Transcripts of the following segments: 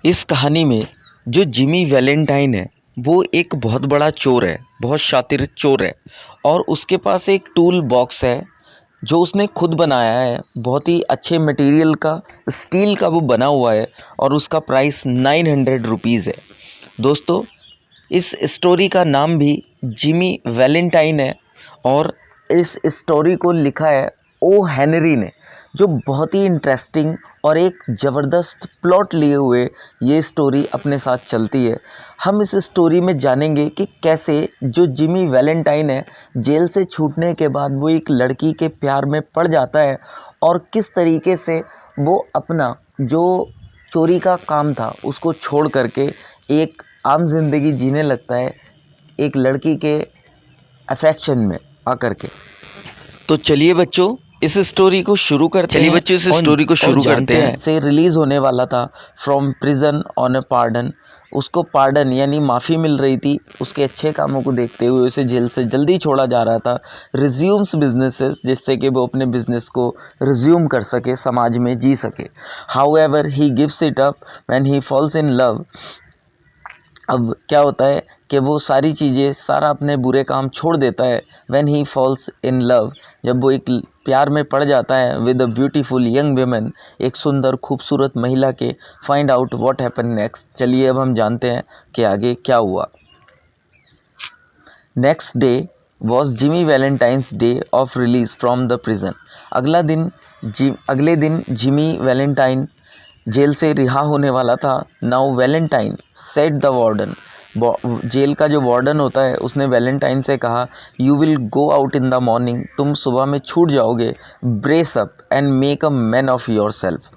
इस कहानी में जो जिमी वैलेंटाइन है वो एक बहुत बड़ा चोर है, बहुत शातिर चोर है। और उसके पास एक टूल बॉक्स है जो उसने खुद बनाया है, बहुत ही अच्छे मटेरियल का, स्टील का वो बना हुआ है और उसका प्राइस 900 रुपीज़ है। दोस्तों, इस स्टोरी का नाम भी जिमी वैलेंटाइन है और इस स्टोरी को लिखा है ओ हेनरी ने, जो बहुत ही इंटरेस्टिंग और एक ज़बरदस्त प्लॉट लिए हुए ये स्टोरी अपने साथ चलती है। हम इस स्टोरी में जानेंगे कि कैसे जो जिमी वैलेंटाइन है जेल से छूटने के बाद वो एक लड़की के प्यार में पड़ जाता है और किस तरीके से वो अपना जो चोरी का काम था उसको छोड़ करके एक आम जिंदगी जीने लगता है एक लड़की के अफेक्शन में आकर के। तो चलिए बच्चों इस स्टोरी को शुरू करते हैं। इस स्टोरी को शुरू करते हैं। से रिलीज़ होने वाला था from prison on A pardon. उसको पार्डन यानी माफ़ी मिल रही थी, उसके अच्छे कामों को देखते हुए उसे जेल से जल्दी छोड़ा जा रहा था। रिज्यूम्स बिजनेसेस, जिससे कि वो अपने बिजनेस को रिज्यूम कर सके, समाज में जी सके। However he gives it up when he falls in love. अब क्या होता है कि वो सारी चीज़ें, सारा अपने बुरे काम छोड़ देता है when he falls in love, जब वो एक प्यार में पड़ जाता है with a beautiful young women, एक सुंदर खूबसूरत महिला के। Find out what happen next. चलिए अब हम जानते हैं कि आगे क्या हुआ। Next day was Jimmy Valentine's day of release from the prison. अगले दिन जिमी वैलेंटाइन जेल से रिहा होने वाला था। Now Valentine said the warden. जेल का जो वार्डन होता है उसने वैलेंटाइन से कहा, you will go out in the morning. तुम सुबह में छूट जाओगे। Brace up and make a man of yourself.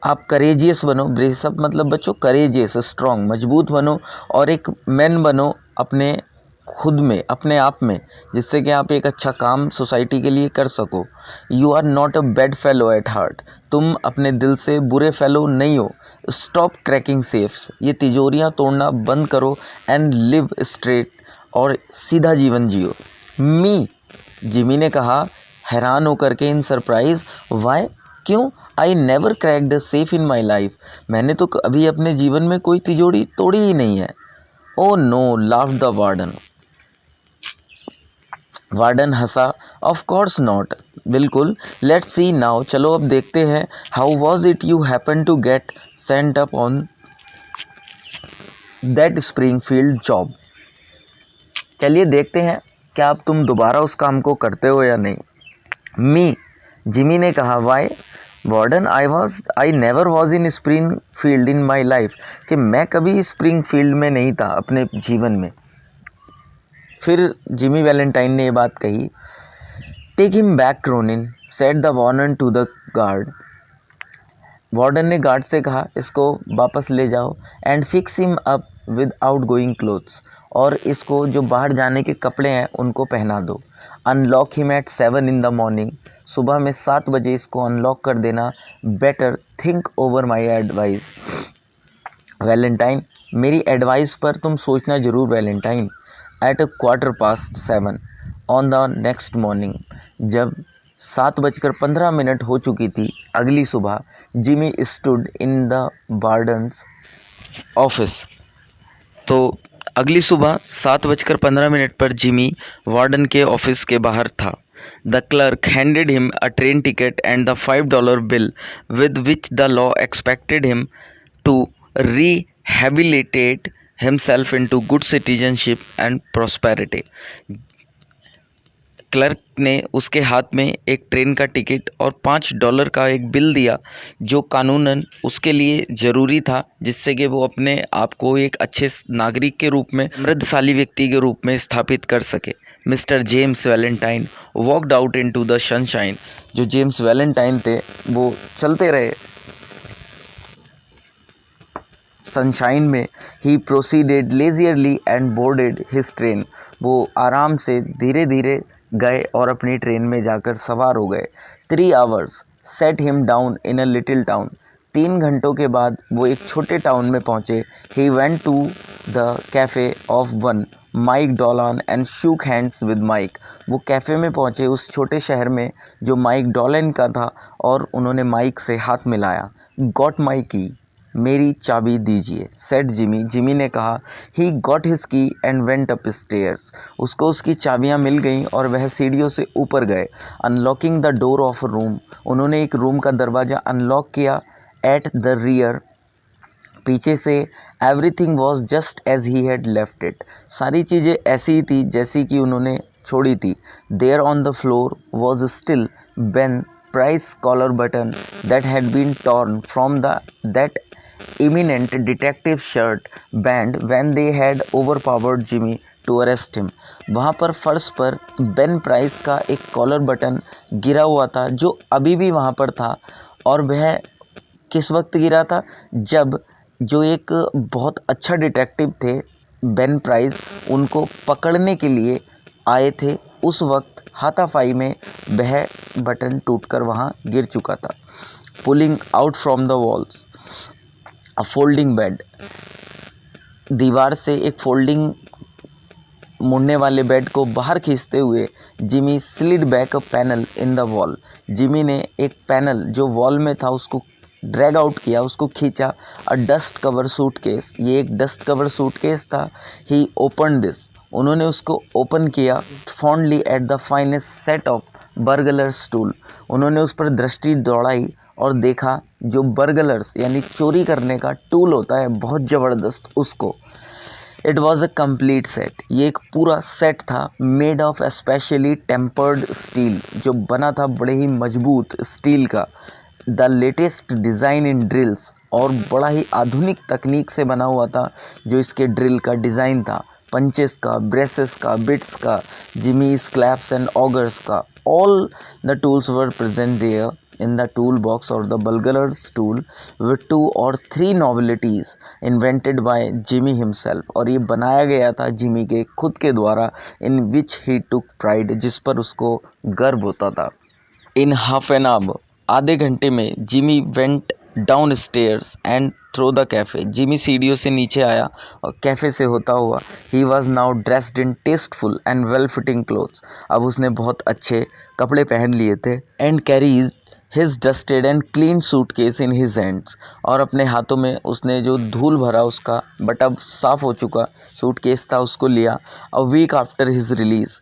आप करेजियस बनो। ब्रेसअप मतलब बच्चों करेजियस, स्ट्रॉन्ग, मजबूत बनो और एक मैन बनो अपने खुद में, अपने आप में, जिससे कि आप एक अच्छा काम सोसाइटी के लिए कर सको। You are not a bad fellow at heart. तुम अपने दिल से बुरे फेलो नहीं हो। Stop cracking safes. ये तिजोरियाँ तोड़ना बंद करो एंड लिव स्ट्रेट, और सीधा जीवन जियो। मी, जिमी ने कहा हैरान होकर के, इन सरप्राइज। वाई, क्यों? I never cracked a safe in my life. मैंने तो अभी अपने जीवन में कोई तिजोरी तोड़ी ही नहीं है। Oh no, laughed the warden. Warden हंसा। ऑफ कोर्स नॉट, बिल्कुल। लेट्स सी नाउ, चलो अब देखते हैं। How was it you happen to get sent up on that Springfield job. चलिए देखते हैं क्या अब तुम दोबारा उस काम को करते हो या नहीं। मी, जिमी ने कहा। Why warden, I never was in Springfield in my life. कि मैं कभी स्प्रिंग फील्ड में नहीं था अपने जीवन में। फिर जिमी वैलेंटाइन ने ये बात कही। Take him back Cronin, said the warden to the guard. Warden ने गार्ड से कहा इसको वापस ले जाओ। And fix him up with outgoing clothes, और इसको जो बाहर जाने के कपड़े हैं उनको पहना दो। Unlock him at 7 in the morning. सुबह में 7 बजे इसको अनलॉक कर देना। Better think over my advice Valentine. मेरी एडवाइस पर तुम सोचना ज़रूर Valentine. At 7:15 on the next morning. जब 7:15 हो चुकी थी अगली सुबह, Jimmy stood in the warden's office. तो अगली सुबह 7:15 पर जिमी वार्डन के ऑफिस के बाहर था। The clerk handed him a train ticket and the $5 bill with which the law expected him to rehabilitate himself into good citizenship and prosperity। Clerk ने उसके हाथ में एक ट्रेन का टिकट और $5 का एक बिल दिया, जो कानूनन उसके लिए ज़रूरी था, जिससे कि वो अपने आप को एक अच्छे नागरिक के रूप में, समृद्धशाली व्यक्ति के रूप में स्थापित कर सके। Mister James Valentine walked out into the sunshine. जो जेम्स वैलेंटाइन थे वो चलते रहे सनशाइन में। He proceeded leisurely and boarded his train. वो आराम से धीरे धीरे गए और अपनी ट्रेन में जाकर सवार हो गए। 3 hours set him down in a little town. 3 घंटों के बाद वो एक छोटे टाउन में पहुँचे। He went to the cafe of one Mike Dolan and shook hands with Mike. वो कैफ़े में पहुँचे उस छोटे शहर में जो माइक डॉलन का था, और उन्होंने माइक से हाथ मिलाया। गॉट माई की, मेरी चाबी दीजिए, सेड जिमी। जिमी ने कहा। ही गॉट हिज की एंड वेंट अप स्टेयर्स। उसको उसकी चाबियां मिल गईं और वह सीढ़ियों से ऊपर गए। Unlocking the door of a room. उन्होंने एक रूम का दरवाज़ा अनलॉक किया। एट द रियर, पीछे से, everything was just as he had left it. सारी चीज़ें ऐसी ही थी जैसी कि उन्होंने छोड़ी थी। There on the floor was still Ben Price collar button that had been torn from the that eminent detective shirt band when they had overpowered Jimmy to arrest him. वहाँ पर फर्श पर बेन प्राइस का एक collar button गिरा हुआ था जो अभी भी वहाँ पर था। और वह किस वक्त गिरा था? जब जो एक बहुत अच्छा डिटेक्टिव थे बेन प्राइस, उनको पकड़ने के लिए आए थे, उस वक्त हाथापाई में वह बटन टूटकर वहाँ गिर चुका था। Pulling out from the walls a folding bed. दीवार से एक फोल्डिंग मुड़ने वाले बेड को बाहर खींचते हुए Jimmy slid back a panel in the wall. Jimmy ने एक पैनल जो वॉल में था उसको ड्रैग आउट किया, उसको खींचा। अ डस्ट कवर सूटकेस। ये एक डस्ट कवर सूटकेस था। ही ओपन दिस। उन्होंने उसको ओपन किया। Fondly at the finest set of burglar stool. उन्होंने उस पर दृष्टि दौड़ाई और देखा जो बर्गलर्स यानी चोरी करने का टूल होता है, बहुत ज़बरदस्त उसको। It was a complete set. ये एक पूरा सेट था। Made of specially tempered steel, जो बना था बड़े ही मजबूत स्टील का। The latest design in drills, और बड़ा ही आधुनिक तकनीक से बना हुआ था जो इसके ड्रिल का डिज़ाइन था। पंचेस का, ब्रेसेस का, बिट्स का, जिमीज क्लैप्स एंड ऑगर्स का। All the tools were present there in the tool box or the burglar's tool with 2 or 3 novelties invented by Jimmy himself। और ये बनाया गया था जिमी के खुद के द्वारा, in which he took pride, जिस पर उसको गर्व होता था। In half an hour, आधे घंटे में Jimmy went down stairs and through the cafe. Jimmy सीढ़ियों से नीचे आया और कैफ़े से होता हुआ। He was now dressed in tasteful and well fitting clothes. अब उसने बहुत अच्छे कपड़े पहन लिए थे। And carries his dusted and clean suitcase in his hands. और अपने हाथों में उसने जो धूल भरा उसका बट अब साफ़ हो चुका सूटकेस था उसको लिया। A week after his release,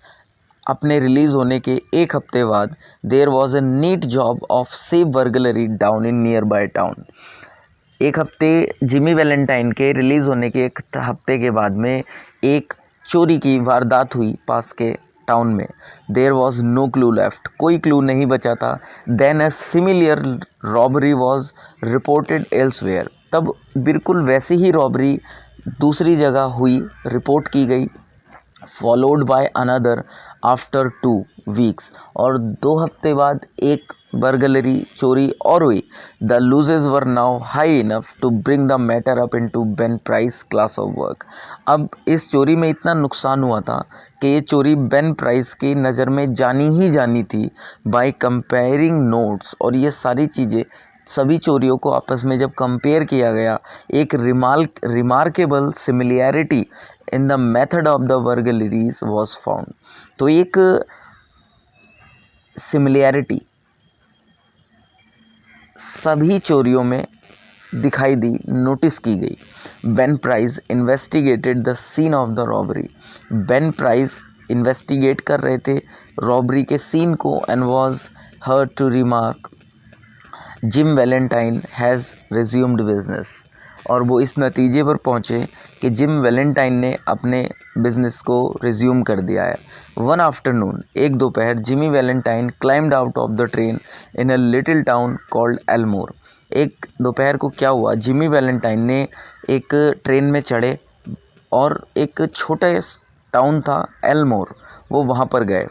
अपने रिलीज़ होने के एक हफ्ते बाद, there was a neat job of safe burglary down in nearby town. एक हफ्ते जिमी वैलेंटाइन के रिलीज़ होने के एक हफ्ते के बाद में एक चोरी की वारदात हुई पास के टाउन में। There was no clue left, कोई क्लू नहीं बचा था। Then a similar robbery was reported elsewhere, तब बिल्कुल वैसी ही रॉबरी दूसरी जगह हुई, रिपोर्ट की गई। Followed by another after 2 weeks, और 2 हफ्ते बाद एक बर्गलरी चोरी और हुई। The losses were now high enough to bring the matter up into Ben Price class of work. अब इस चोरी में इतना नुकसान हुआ था कि ये चोरी बेन प्राइस की नज़र में जानी ही जानी थी। बाय कंपेयरिंग नोट्स, और ये सारी चीज़ें सभी चोरियों को आपस में जब कंपेयर किया गया, एक remarkable similarity in the method of the burglaries was found. तो एक सिमिलैरिटी सभी चोरियों में दिखाई दी, नोटिस की गई। Ben Price investigated the scene of the robbery. Ben Price investigate कर रहे थे रॉबरी के सीन को, and was heard to remark Jim Valentine has resumed business. और वो इस नतीजे पर पहुँचे कि जिम वैलेंटाइन ने अपने बिजनेस को रिज्यूम कर दिया है। वन आफ्टरनून, एक दोपहर, Jimmy Valentine climbed out of the train in a little town called Elmore. एक दोपहर को क्या हुआ, जिमी वैलेंटाइन ने एक ट्रेन में चढ़े और एक छोटा टाउन था एल्मोर, वो वहाँ पर गए।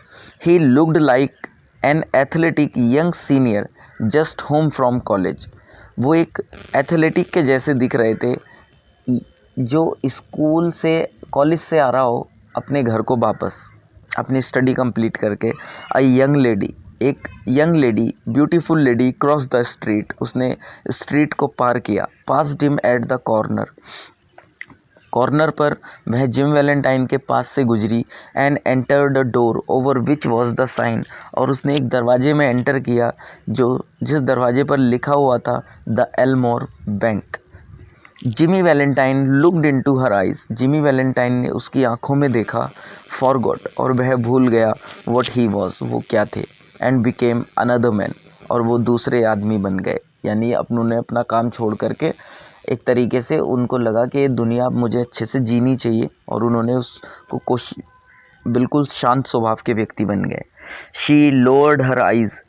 He looked like an athletic young senior just home from college. वो एक एथलेटिक के जैसे दिख रहे थे जो स्कूल से, कॉलेज से आ रहा हो अपने घर को वापस, अपनी स्टडी कंप्लीट करके। अ यंग लेडी, एक young lady, beautiful lady cross the street, उसने स्ट्रीट को पार किया। Pass him at the corner पर वह जिम वैलेंटाइन के पास से गुजरी। And enter the door over which was the sign, और उसने एक दरवाजे में एंटर किया जो जिस दरवाजे पर लिखा हुआ था the Elmore bank. Jimmy Valentine looked into her eyes, Jimmy Valentine ने उसकी आंखों में देखा, फॉरगॉट, और वह भूल गया व्हाट ही वॉज, वो क्या थे, एंड बिकेम अनदर मैन, और वो दूसरे आदमी बन गए। यानी उन्होंने अपना काम छोड़ करके एक तरीके से उनको लगा कि ये दुनिया अब मुझे अच्छे से जीनी चाहिए, और उन्होंने उसको बिल्कुल शांत स्वभाव के व्यक्ति बन गए। She lowered her eyes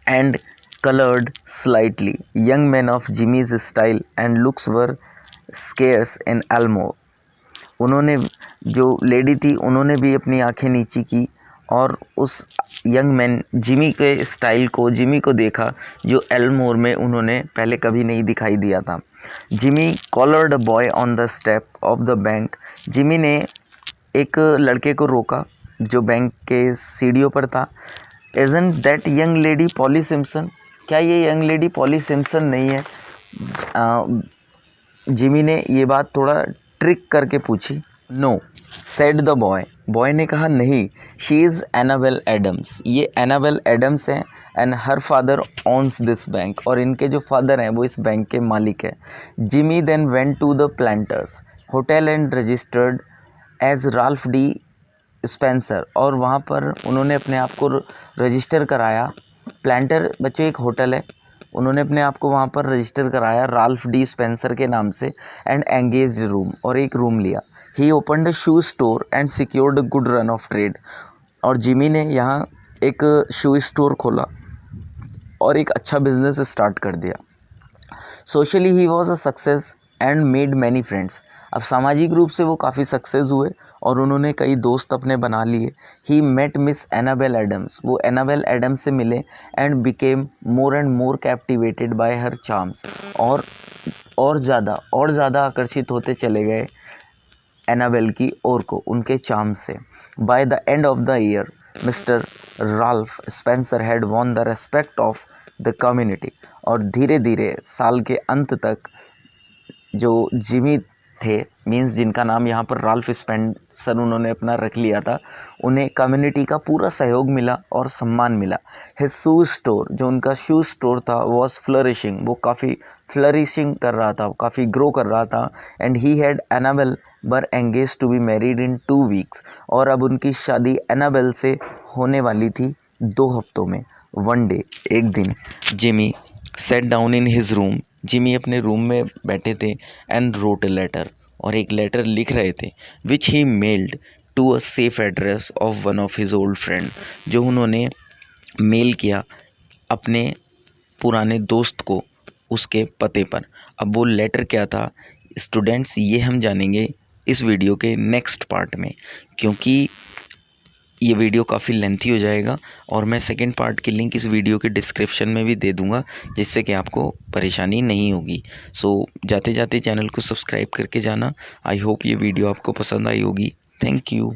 and colored slightly. Young men of Jimmy's style and looks were scarce in Elmore. उन्होंने, जो लेडी थी, उन्होंने भी अपनी आंखें नीची की और उस यंग मैन जिमी के स्टाइल को, जिमी को देखा जो एल्मोर में उन्होंने पहले कभी नहीं दिखाई दिया था। Jimmy collared a boy on the step of the bank. Jimmy ने एक लड़के को रोका जो बैंक के सीढ़ियों पर था। Isn't that young lady poly Simpson? क्या ये यंग लेडी पॉली सिम्पसन नहीं है? जिमी ने ये बात थोड़ा ट्रिक करके पूछी। No, said the boy, boy ने कहा नहीं, शी इज़ एनाबेल एडम्स, ये एनाबेल एडम्स हैं, and her father owns this bank, और इनके जो फादर हैं वो इस बैंक के मालिक हैं। Jimmy then went to the Planters hotel and registered as Ralph D Spencer, और वहाँ पर उन्होंने अपने आप को रजिस्टर कराया। प्लांटर बच्चे एक होटल है, उन्होंने अपने आप को वहाँ पर रजिस्टर कराया राल्फ डी स्पेंसर के नाम से, एंड एंगेज्ड रूम, और एक रूम लिया। He opened a shoe store and secured a good run of trade, और जिमी ने यहाँ एक शू स्टोर खोला और एक अच्छा बिजनेस स्टार्ट कर दिया। Socially he was a success and made many friends, अब सामाजिक रूप से वो काफ़ी सक्सेस हुए और उन्होंने कई दोस्त अपने बना लिए। He met Miss Annabel Adams, वो एनाबेल एडम्स से मिले, and became more and more captivated by her charms, और ज़्यादा आकर्षित होते चले गए एनाबेल की ओर को, उनके चार्म से। By the end of the year mister Ralph Spencer had won the respect of the community, और धीरे धीरे साल के अंत तक जो जिमी थे, मीन्स जिनका नाम यहाँ पर राल्फ स्पेंसर उन्होंने अपना रख लिया था, उन्हें कम्युनिटी का पूरा सहयोग मिला और सम्मान मिला। हिज शू स्टोर, जो उनका शू स्टोर था, वॉज फ्लरिशिंग, वो काफ़ी फ्लरिशिंग कर रहा था, काफ़ी ग्रो कर रहा था। And he had Annabel were engage to be married in 2 weeks, और अब उनकी शादी एनाबेल से होने वाली थी 2 हफ्तों में। वन डे, एक दिन, Jimmy set down in his room, Jimmy अपने रूम में बैठे थे, एंड रोट ए लेटर, और एक लेटर लिख रहे थे, which he mailed to a safe address of one of his old friend, जो उन्होंने मेल किया अपने पुराने दोस्त को उसके पते पर। अब वो लेटर क्या था स्टूडेंट्स, ये हम जानेंगे इस वीडियो के नेक्स्ट पार्ट में, क्योंकि ये वीडियो काफ़ी लेंथी हो जाएगा, और मैं सेकंड पार्ट की लिंक इस वीडियो के डिस्क्रिप्शन में भी दे दूंगा, जिससे कि आपको परेशानी नहीं होगी। सो जाते जाते चैनल को सब्सक्राइब करके जाना। आई होप ये वीडियो आपको पसंद आई होगी। Thank you.